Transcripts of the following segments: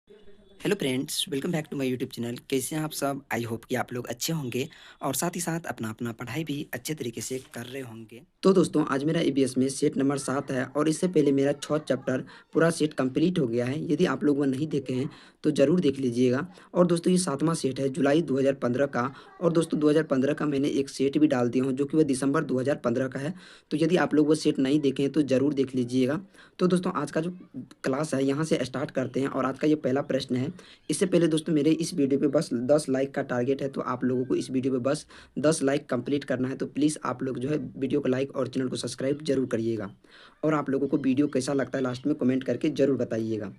Hello friends, welcome back to my YouTube channel. कैसे हैं आप सब? आई होप कि आप लोग अच्छे होंगे और साथ ही साथ अपना अपना पढ़ाई भी अच्छे तरीके से कर रहे होंगे। तो दोस्तों, आज मेरा ईबीएस में सेट नंबर 7 है और इससे पहले मेरा 6 चैप्टर पूरा सेट कंप्लीट हो गया है। यदि आप लोग वो नहीं देखे हैं तो ज़रूर देख लीजिएगा। और दोस्तों, ये 7वां सेट है जुलाई 2015 का। और दोस्तों, 2015 का मैंने एक सेट भी डाल दिया हूँ जो कि वह दिसंबर 2015 का है। तो यदि आप लोग वो सेट नहीं देखे हैं तो ज़रूर देख लीजिएगा। तो दोस्तों, आज का जो क्लास है यहाँ से स्टार्ट करते हैं और आज का ये पहला प्रश्न है। इससे पहले दोस्तों, मेरे इस वीडियो पे बस 10 लाइक का टारगेट है, तो आप लोगों को इस वीडियो पे बस 10 लाइक कंप्लीट करना है। तो प्लीज़ आप लोग जो है वीडियो को लाइक और चैनल को सब्सक्राइब जरूर करिएगा। और आप लोगों को वीडियो कैसा लगता है लास्ट में कमेंट करके ज़रूर बताइएगा।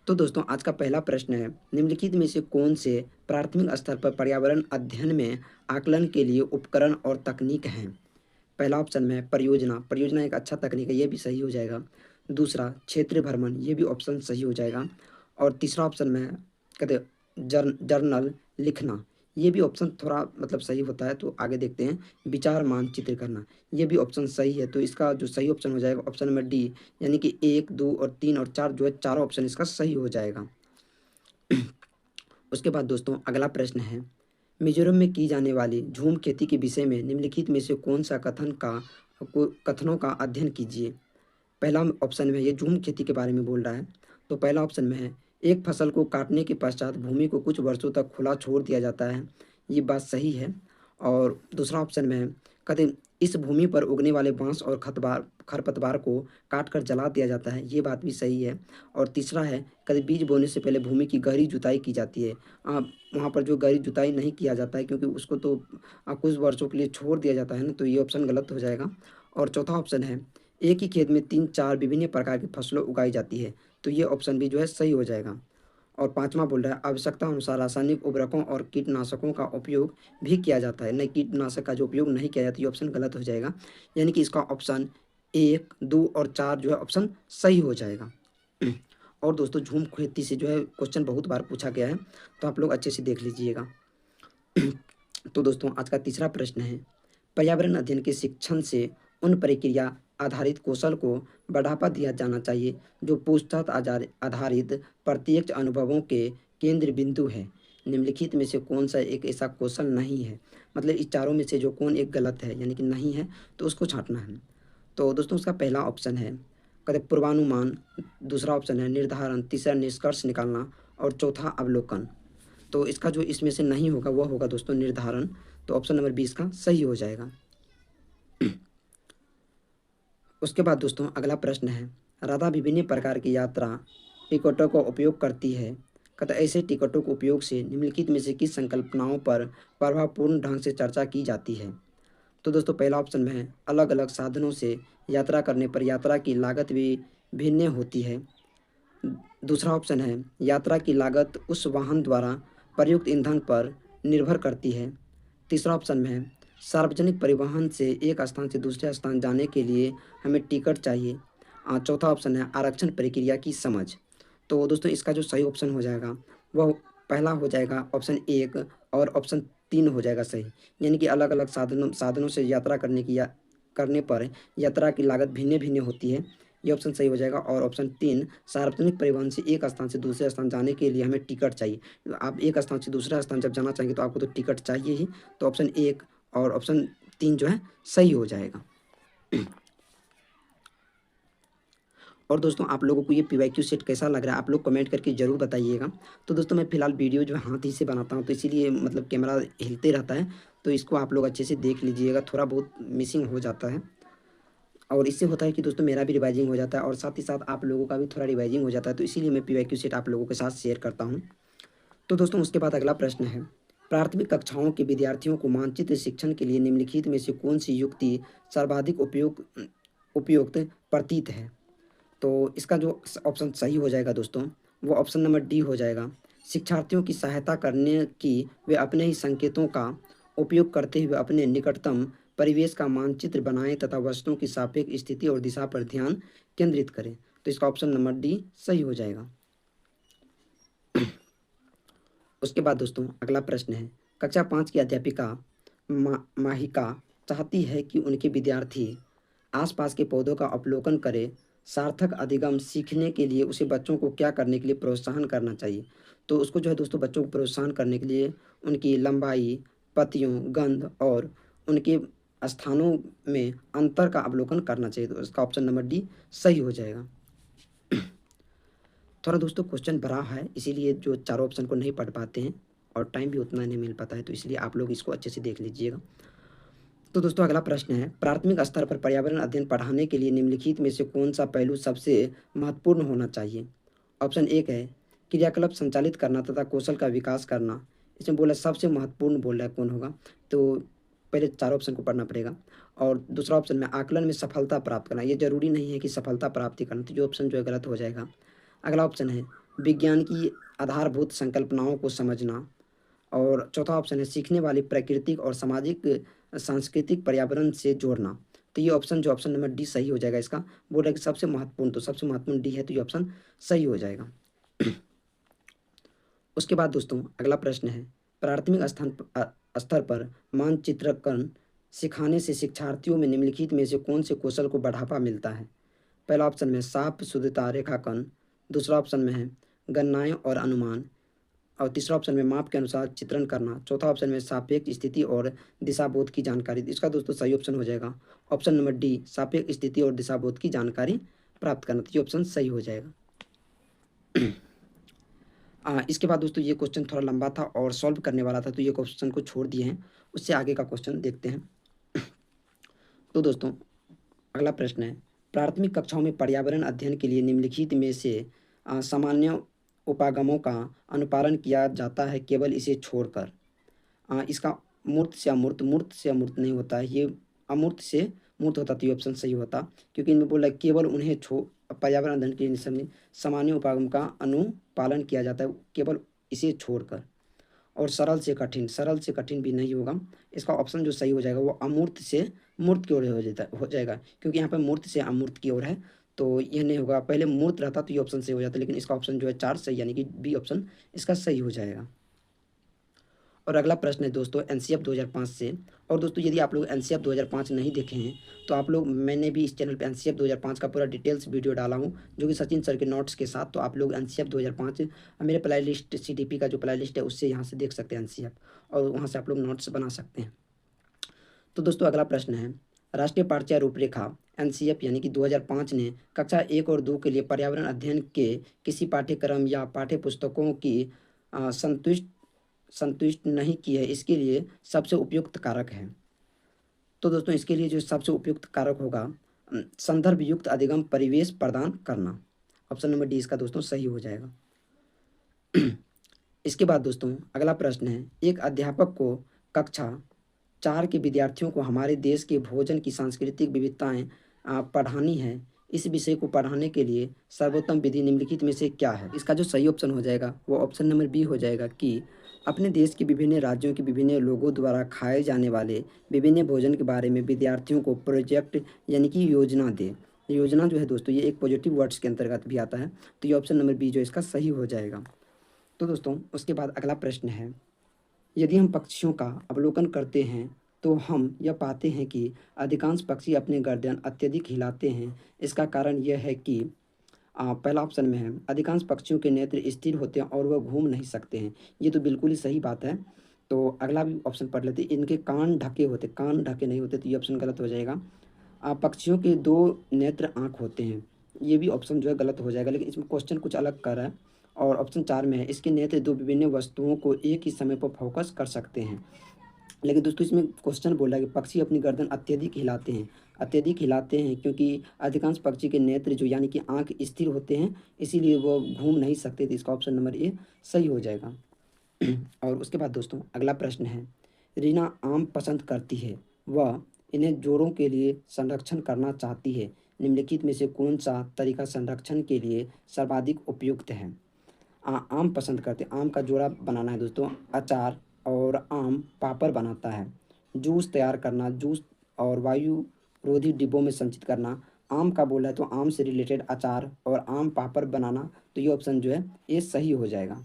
तो दोस्तों, आज का पहला प्रश्न है, निम्नलिखित में से कौन से प्राथमिक स्तर पर पर्यावरण अध्ययन में आकलन के लिए उपकरण और तकनीक हैं? पहला ऑप्शन में है परियोजना। परियोजना एक अच्छा तकनीक है, ये भी सही हो जाएगा। दूसरा क्षेत्रीय भ्रमण, ये भी ऑप्शन सही हो जाएगा। और तीसरा ऑप्शन में है, कहते जर्नल लिखना, ये भी ऑप्शन थोड़ा मतलब सही होता है। तो आगे देखते हैं, विचार मानचित्र करना, ये भी ऑप्शन सही है। तो इसका जो सही ऑप्शन हो जाएगा ऑप्शन नंबर डी, यानी कि 1, 2 और 3 और 4 जो है चारों ऑप्शन इसका सही हो जाएगा। उसके बाद दोस्तों, अगला प्रश्न है, मिजोरम में की जाने वाली झूम खेती के विषय में निम्नलिखित में से कौन सा कथनों का अध्ययन कीजिए? पहला ऑप्शन में ये झूम खेती के बारे में बोल रहा है। तो पहला ऑप्शन में है, एक फसल को काटने के पश्चात भूमि को कुछ वर्षों तक खुला छोड़ दिया जाता है, ये बात सही है। और दूसरा ऑप्शन में है, कहते इस भूमि पर उगने वाले बांस और खरपतवार को काट कर जला दिया जाता है, ये बात भी सही है। और तीसरा है, कहते बीज बोने से पहले भूमि की गहरी जुताई की जाती है। वहाँ पर जो गहरी जुताई नहीं किया जाता है क्योंकि उसको तो कुछ वर्षों के लिए छोड़ दिया जाता है ना, तो ये ऑप्शन गलत हो जाएगा। और चौथा ऑप्शन है, एक ही खेत में 3-4 विभिन्न प्रकार की फसलों उगाई जाती है, तो ये ऑप्शन भी जो है सही हो जाएगा। और पाँचवाँ बोल रहा है, आवश्यकता अनुसार रासायनिक उर्वरकों और कीटनाशकों का उपयोग भी किया जाता है। नहीं, कीटनाशक का जो उपयोग नहीं किया जाता, ये ऑप्शन गलत हो जाएगा। यानी कि इसका ऑप्शन 1, 2 और 4 जो है ऑप्शन सही हो जाएगा। और दोस्तों, झूम खेती से जो है क्वेश्चन बहुत बार पूछा गया है, तो आप लोग अच्छे से देख लीजिएगा। तो दोस्तों, आज का तीसरा प्रश्न है, पर्यावरण अध्ययन के शिक्षण से उन प्रक्रिया आधारित कौशल को बढ़ावा दिया जाना चाहिए जो पूछताछ आधारित प्रत्यक्ष अनुभवों के केंद्र बिंदु है। निम्नलिखित में से कौन सा एक ऐसा कौशल नहीं है? मतलब इस चारों में से जो कौन एक गलत है, यानी कि नहीं है, तो उसको छांटना है। तो दोस्तों, उसका पहला ऑप्शन है, कहते पूर्वानुमान। दूसरा ऑप्शन है निर्धारण। तीसरा निष्कर्ष निकालना। और चौथा अवलोकन। तो इसका जो इसमें से नहीं होगा वह होगा दोस्तों निर्धारण। तो ऑप्शन नंबर 20 का सही हो जाएगा। उसके बाद दोस्तों, अगला प्रश्न है, राधा विभिन्न प्रकार की यात्रा टिकटों का उपयोग करती है। कहता ऐसे टिकटों के उपयोग से निम्नलिखित में से किस संकल्पनाओं पर प्रभावपूर्ण ढंग से चर्चा की जाती है? तो दोस्तों, पहला ऑप्शन में है, अलग अलग साधनों से यात्रा करने पर यात्रा की लागत भी भिन्न होती है। दूसरा ऑप्शन है, यात्रा की लागत उस वाहन द्वारा प्रयुक्त ईंधन पर निर्भर करती है। तीसरा ऑप्शन में है, सार्वजनिक परिवहन से एक स्थान से दूसरे स्थान जाने के लिए हमें टिकट चाहिए। चौथा ऑप्शन है, आरक्षण प्रक्रिया की समझ। तो दोस्तों, इसका जो सही ऑप्शन हो जाएगा वह पहला हो जाएगा ऑप्शन 1 और ऑप्शन 3 हो जाएगा सही। यानी कि अलग अलग साधनों से यात्रा करने पर यात्रा की लागत भिन्न भिन्न होती है, ये ऑप्शन सही हो जाएगा। और ऑप्शन 3, सार्वजनिक परिवहन से एक स्थान से दूसरे स्थान जाने के लिए हमें टिकट चाहिए। आप एक स्थान से दूसरा स्थान जब जाना चाहेंगे तो आपको तो टिकट चाहिए ही। तो ऑप्शन 1 और ऑप्शन 3 जो है सही हो जाएगा। और दोस्तों, आप लोगों को ये पीवाईक्यू सेट कैसा लग रहा है, आप लोग कमेंट करके ज़रूर बताइएगा। तो दोस्तों, मैं फ़िलहाल वीडियो जो है हाथ ही से बनाता हूँ, तो इसीलिए मतलब कैमरा हिलते रहता है। तो इसको आप लोग अच्छे से देख लीजिएगा, थोड़ा बहुत मिसिंग हो जाता है। और इससे होता है कि दोस्तों, मेरा भी रिवाइजिंग हो जाता है और साथ ही साथ आप लोगों का भी थोड़ा रिवाइजिंग हो जाता है। तो इसीलिए मैं पीवाईक्यू सेट आप लोगों के साथ शेयर करता हूँ। तो दोस्तों, उसके बाद अगला प्रश्न है, प्राथमिक कक्षाओं के विद्यार्थियों को मानचित्र शिक्षण के लिए निम्नलिखित में से कौन सी युक्ति सर्वाधिक उपयुक्त प्रतीत है? तो इसका जो ऑप्शन सही हो जाएगा दोस्तों, वो ऑप्शन नंबर डी हो जाएगा। शिक्षार्थियों की सहायता करने की वे अपने ही संकेतों का उपयोग करते हुए अपने निकटतम परिवेश का मानचित्र बनाएं तथा वस्तुओं की सापेक्ष स्थिति और दिशा पर ध्यान केंद्रित करें। तो इसका ऑप्शन नंबर डी सही हो जाएगा। उसके बाद दोस्तों, अगला प्रश्न है, कक्षा 5 की अध्यापिका माहिका चाहती है कि उनके विद्यार्थी आसपास के पौधों का अवलोकन करें, सार्थक अधिगम सीखने के लिए उसे बच्चों को क्या करने के लिए प्रोत्साहन करना चाहिए? तो उसको जो है दोस्तों बच्चों को प्रोत्साहन करने के लिए उनकी लंबाई, पत्तियों, गंध और उनके स्थानों में अंतर का अवलोकन करना चाहिए। तो इसका ऑप्शन नंबर डी सही हो जाएगा। थोड़ा दोस्तों क्वेश्चन बड़ा है, इसीलिए जो चारों ऑप्शन को नहीं पढ़ पाते हैं और टाइम भी उतना नहीं मिल पाता है, तो इसलिए आप लोग इसको अच्छे से देख लीजिएगा। तो दोस्तों अगला प्रश्न है, प्राथमिक स्तर पर पर्यावरण अध्ययन पढ़ाने के लिए निम्नलिखित में से कौन सा पहलू सबसे महत्वपूर्ण होना चाहिए? ऑप्शन एक है क्रियाकलाप संचालित करना तथा कौशल का विकास करना। इसमें बोला सबसे महत्वपूर्ण बोल रहा है कौन होगा, तो पहले चार ऑप्शन को पढ़ना पड़ेगा। और दूसरा ऑप्शन में आकलन में सफलता प्राप्त करना, ये जरूरी नहीं है कि सफलता प्राप्ति करना, तो जो ऑप्शन जो है गलत हो जाएगा। अगला ऑप्शन है विज्ञान की आधारभूत संकल्पनाओं को समझना। और चौथा ऑप्शन है सीखने वाली प्राकृतिक और सामाजिक सांस्कृतिक पर्यावरण से जोड़ना। तो ये ऑप्शन जो ऑप्शन नंबर डी सही हो जाएगा। इसका बोल रहा है कि सबसे महत्वपूर्ण, तो सबसे महत्वपूर्ण डी है, तो ये ऑप्शन सही हो जाएगा। उसके बाद दोस्तों अगला प्रश्न है, प्राथमिक स्तर पर मानचित्रकरण सिखाने से शिक्षार्थियों में निम्नलिखित में से कौन से कौशल को बढ़ावा मिलता है? पहला ऑप्शन में साफ शुद्धता रेखांकन, दूसरा ऑप्शन में है गणनाएं और अनुमान, और तीसरा ऑप्शन में माप के अनुसार चित्रण करना, चौथा ऑप्शन में सापेक्ष स्थिति और दिशाबोध की जानकारी। इसका दोस्तों सही ऑप्शन हो जाएगा ऑप्शन नंबर डी, सापेक्ष स्थिति और दिशाबोध की जानकारी प्राप्त करना, तो ये ऑप्शन सही हो जाएगा। इसके बाद दोस्तों ये क्वेश्चन थोड़ा लंबा था और सॉल्व करने वाला था, तो ये क्वेश्चन को छोड़ दिए हैं, उससे आगे का क्वेश्चन देखते हैं। तो दोस्तों अगला प्रश्न है, प्राथमिक कक्षाओं में पर्यावरण अध्ययन के लिए निम्नलिखित में से सामान्य उपागमों का अनुपालन किया जाता है केवल इसे छोड़कर। इसका मूर्त से अमूर्त, मूर्त से अमूर्त नहीं होता है, ये अमूर्त से मूर्त होता, तो ये ऑप्शन सही होता, क्योंकि इनमें बोला केवल उन्हें पर्यावरण अध्ययन के लिए सामान्य उपागम का अनुपालन किया जाता है केवल इसे छोड़कर। और सरल से कठिन भी नहीं होगा। इसका ऑप्शन जो सही हो जाएगा वो अमूर्त से मूर्त की ओर हो जाएगा, क्योंकि यहाँ पर मूर्त से अमूर्त की ओर है, तो यह नहीं होगा। पहले मूर्त रहता तो ये ऑप्शन सही हो जाता, लेकिन इसका ऑप्शन जो है 4 सही, यानी कि बी ऑप्शन इसका सही हो जाएगा। और अगला प्रश्न है दोस्तों एनसीएफ 2005 से। और दोस्तों यदि आप लोग एनसीएफ 2005 नहीं देखे हैं तो आप लोग, मैंने भी इस चैनल पे एनसीएफ 2005 का पूरा डिटेल्स वीडियो डाला हूँ, जो कि सचिन सर के नोट्स के साथ, तो आप लोग एनसीएफ 2005 मेरे प्ले लिस्ट सीडीपी का जो प्ले लिस्ट है उससे यहाँ से देख सकते हैं एनसीएफ, और वहाँ से आप लोग नोट्स बना सकते हैं। तो दोस्तों अगला प्रश्न है, राष्ट्रीय पाठ्य रूपरेखा एनसीएफ यानी कि 2005 ने कक्षा 1 और 2 के लिए पर्यावरण अध्ययन के किसी पाठ्यक्रम या पाठ्य पुस्तकों की संतुष्ट नहीं की है, इसके लिए सबसे उपयुक्त कारक है। तो दोस्तों इसके लिए जो सबसे उपयुक्त कारक होगा संदर्भ युक्त अधिगम परिवेश प्रदान करना। ऑप्शन नंबर डी इसका दोस्तों सही हो जाएगा। इसके बाद दोस्तों अगला प्रश्न है, एक अध्यापक को कक्षा 4 के विद्यार्थियों को हमारे देश के भोजन की सांस्कृतिक विविधताएं पढ़ानी है, इस विषय को पढ़ाने के लिए सर्वोत्तम विधि निम्नलिखित में से क्या है? इसका जो सही ऑप्शन हो जाएगा वो ऑप्शन नंबर बी हो जाएगा कि अपने देश के विभिन्न राज्यों के विभिन्न लोगों द्वारा खाए जाने वाले विभिन्न भोजन के बारे में विद्यार्थियों को प्रोजेक्ट यानी कि योजना दे। योजना जो है दोस्तों ये एक पॉजिटिव वर्ड्स के अंतर्गत भी आता है, तो ये ऑप्शन नंबर बी जो इसका सही हो जाएगा। तो दोस्तों उसके बाद अगला प्रश्न है, यदि हम पक्षियों का अवलोकन करते हैं तो हम यह पाते हैं कि अधिकांश पक्षी अपने गर्दन अत्यधिक हिलाते हैं। इसका कारण यह है कि पहला ऑप्शन में है अधिकांश पक्षियों के नेत्र स्थिर होते हैं और वह घूम नहीं सकते हैं। ये तो बिल्कुल ही सही बात है। तो अगला भी ऑप्शन पढ़ लेते, इनके कान ढके होते, कान ढके नहीं होते, तो ये ऑप्शन गलत हो जाएगा। पक्षियों के 2 नेत्र आँख होते हैं, ये भी ऑप्शन जो है गलत हो जाएगा, लेकिन इसमें क्वेश्चन कुछ अलग कर रहा है। और ऑप्शन 4 में है इसके नेत्र 2 विभिन्न वस्तुओं को एक ही समय पर फोकस कर सकते हैं। लेकिन दोस्तों इसमें क्वेश्चन बोला है कि पक्षी अपनी गर्दन अत्यधिक हिलाते हैं, अत्यधिक हिलाते हैं क्योंकि अधिकांश पक्षी के नेत्र जो यानी कि आँख स्थिर होते हैं, इसीलिए वो घूम नहीं सकते, तो इसका ऑप्शन नंबर ए सही हो जाएगा। और उसके बाद दोस्तों अगला प्रश्न है, रीना आम पसंद करती है, वह इन्हें जोड़ों के लिए संरक्षण करना चाहती है, निम्नलिखित में से कौन सा तरीका संरक्षण के लिए सर्वाधिक उपयुक्त है? आम पसंद करते, आम का जोड़ा बनाना है दोस्तों, अचार और आम पापड़ बनाता है, जूस तैयार करना, जूस और वायु रोधी डिब्बों में संचित करना। आम का बोला है तो आम से रिलेटेड अचार और आम पापड़ बनाना, तो ये ऑप्शन जो है ये सही हो जाएगा।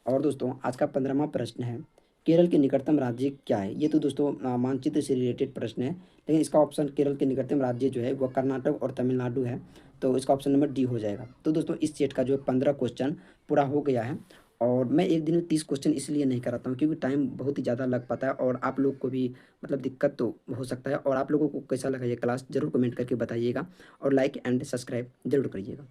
और दोस्तों आज का 15वां प्रश्न है, केरल के निकटतम राज्य क्या है? ये तो दोस्तों मानचित्र से रिलेटेड प्रश्न है, लेकिन इसका ऑप्शन केरल के निकटतम राज्य जो है वो कर्नाटक और तमिलनाडु है, तो इसका ऑप्शन नंबर डी हो जाएगा। तो दोस्तों इस सेट का जो है 15 क्वेश्चन पूरा हो गया है, और मैं एक दिन में 30 क्वेश्चन इसलिए नहीं कराता हूँ क्योंकि टाइम बहुत ही ज़्यादा लग पाता है और आप लोग को भी मतलब दिक्कत तो हो सकता है। और आप लोगों को कैसा लगा ये क्लास ज़रूर कमेंट करके बताइएगा, और लाइक एंड सब्सक्राइब ज़रूर करिएगा।